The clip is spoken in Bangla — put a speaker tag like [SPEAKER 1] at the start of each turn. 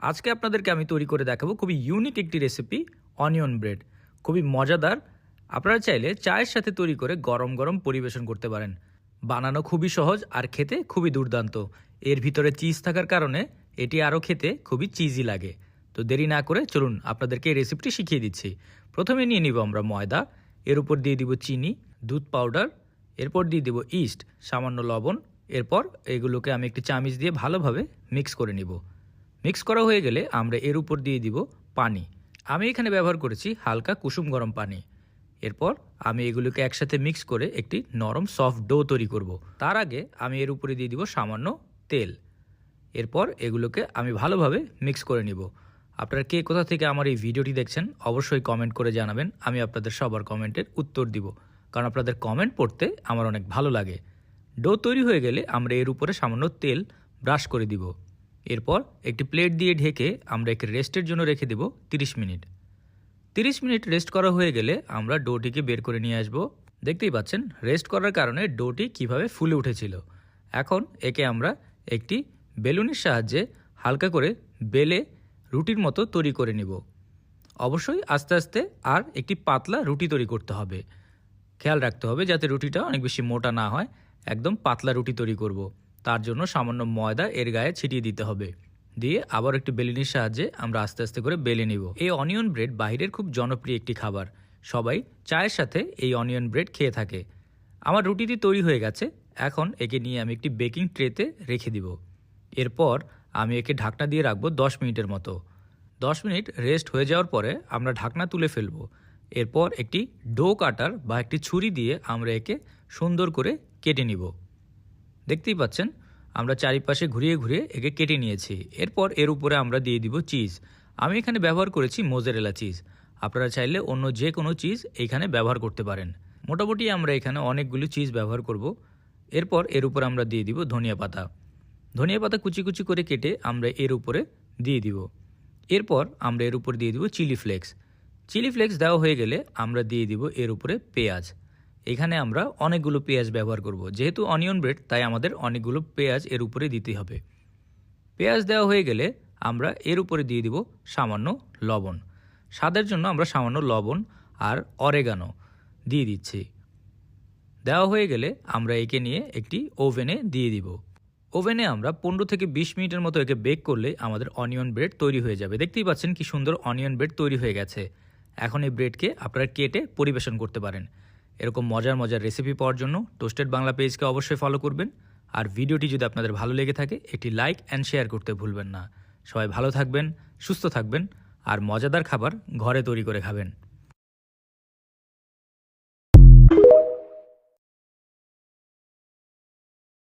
[SPEAKER 1] আজকে আপনাদেরকে আমি তৈরি করে দেখাবো খুবই ইউনিক একটি রেসিপি অনিয়ন ব্রেড। খুবই মজাদার। আপনারা চাইলে চায়ের সাথে তৈরি করে গরম গরম পরিবেশন করতে পারেন। বানানো খুবই সহজ আর খেতে খুবই দুর্দান্ত। এর ভিতরে চিজ থাকার কারণে এটি আরও খেতে খুবই চিজি লাগে। তো দেরি না করে চলুন আপনাদেরকে এই রেসিপিটি শিখিয়ে দিচ্ছি। প্রথমে নিয়ে নিব আমরা ময়দা, এর উপর দিয়ে দিব চিনি, দুধ পাউডার, এরপর দিয়ে দিব ইস্ট, সামান্য লবণ। এরপর এগুলোকে আমি একটি চামিচ দিয়ে ভালোভাবে মিক্স করে নিব। মিক্স করা হয়ে গেলে আমরা এর উপর দিয়ে দিব পানি। আমি এখানে ব্যবহার করেছি হালকা কুসুম গরম পানি। এরপর আমি এগুলোকে একসাথে মিক্স করে একটি নরম সফট ডো তৈরি করব। তার আগে আমি এর উপরে দিয়ে দিব সামান্য তেল। এরপর এগুলোকে আমি ভালোভাবে মিক্স করে নিব। আপনারা কে কোথা থেকে আমার এই ভিডিওটি দেখছেন অবশ্যই কমেন্ট করে জানাবেন। আমি আপনাদের সবার কমেন্টের উত্তর দিব, কারণ আপনাদের কমেন্ট পড়তে আমার অনেক ভালো লাগে। ডো তৈরি হয়ে গেলে আমরা এর উপরে সামান্য তেল ব্রাশ করে দিব। এরপর একটি প্লেট দিয়ে ঢেকে আমরা একে রেস্টের জন্য রেখে দেব 30 মিনিট। 30 মিনিট রেস্ট করা হয়ে গেলে আমরা ডোটিকে বের করে নিয়ে আসব। দেখতেই পাচ্ছেন রেস্ট করার কারণে ডোটি কিভাবে ফুলে উঠেছিল। এখন একে আমরা একটি বেলুনের সাহায্যে হালকা করে বেলে রুটির মতো তৈরি করে নিব। অবশ্যই আস্তে আস্তে আর একটি পাতলা রুটি তৈরি করতে হবে। খেয়াল রাখতে হবে যাতে রুটিটা অনেক বেশি মোটা না হয়। একদম পাতলা রুটি তৈরি করব। তার জন্য সামান্য ময়দা এর গায়ে ছিটিয়ে দিতে হবে। দিয়ে আবার একটি বেলুনির সাহায্যে আমরা আস্তে আস্তে করে বেলে নিব। এই অনিয়ন ব্রেড বাইরের খুব জনপ্রিয় একটি খাবার। সবাই চায়ের সাথে এই অনিয়ন ব্রেড খেয়ে থাকে। আমার রুটিটি তৈরি হয়ে গেছে। এখন একে নিয়ে আমি একটি বেকিং ট্রেতে রেখে দিব। এরপর আমি একে ঢাকনা দিয়ে রাখবো 10 মিনিটের মতো। 10 মিনিট রেস্ট হয়ে যাওয়ার পরে আমরা ঢাকনা তুলে ফেলবো। এরপর একটি ডো কাটার বা একটি ছুরি দিয়ে আমরা একে সুন্দর করে কেটে নিব। দেখতেই পাচ্ছেন আমরা চারিপাশে ঘুরিয়ে ঘুরিয়ে একে কেটে নিয়েছি। এরপর এর উপরে আমরা দিয়ে দিব চিজ। আমি এখানে ব্যবহার করেছি মোজারেলা চিজ। আপনারা চাইলে অন্য যে কোনো চিজ এখানে ব্যবহার করতে পারেন। মোটামুটি আমরা এখানে অনেকগুলো চিজ ব্যবহার করব। এরপর এর উপর আমরা দিয়ে দিব ধনিয়া পাতা। ধনিয়া পাতা কুচি কুচি করে কেটে আমরা এর উপরে দিয়ে দিব। এরপর আমরা এর উপর দিয়ে দিব চিলি ফ্লেক্স। চিলি ফ্লেক্স দেওয়া হয়ে গেলে আমরা দিয়ে দিব এর উপরে পেঁয়াজ। এখানে আমরা অনেকগুলো পেঁয়াজ ব্যবহার করব। যেহেতু অনিয়ন ব্রেড তাই আমাদের অনেকগুলো পেঁয়াজ এর উপরে দিতে হবে। পেঁয়াজ দেওয়া হয়ে গেলে আমরা এর উপরে দিয়ে দিব সামান্য লবণ। স্বাদের জন্য আমরা সামান্য লবণ আর অরেগানো দিয়ে দিচ্ছি। দেওয়া হয়ে গেলে আমরা একে নিয়ে একটি ওভেনে দিয়ে দিব। ওভেনে আমরা 15 থেকে 20 মিনিটের মতো একে বেক করলে আমাদের অনিয়ন ব্রেড তৈরি হয়ে যাবে। দেখতেই পাচ্ছেন কি সুন্দর অনিয়ন ব্রেড তৈরি হয়ে গেছে। এখন এই ব্রেডকে আপনারা কেটে পরিবেশন করতে পারেন। এরকম মজার মজার রেসিপি পাওয়ার জন্য টোস্টেড বাংলা পেজকে অবশ্যই ফলো করবেন। আর ভিডিওটি যদি আপনাদের ভালো লেগে থাকে একটি লাইক অ্যান্ড শেয়ার করতে ভুলবেন না। সবাই ভালো থাকবেন, সুস্থ থাকবেন আর মজাদার খাবার ঘরে তৈরি করে খাবেন।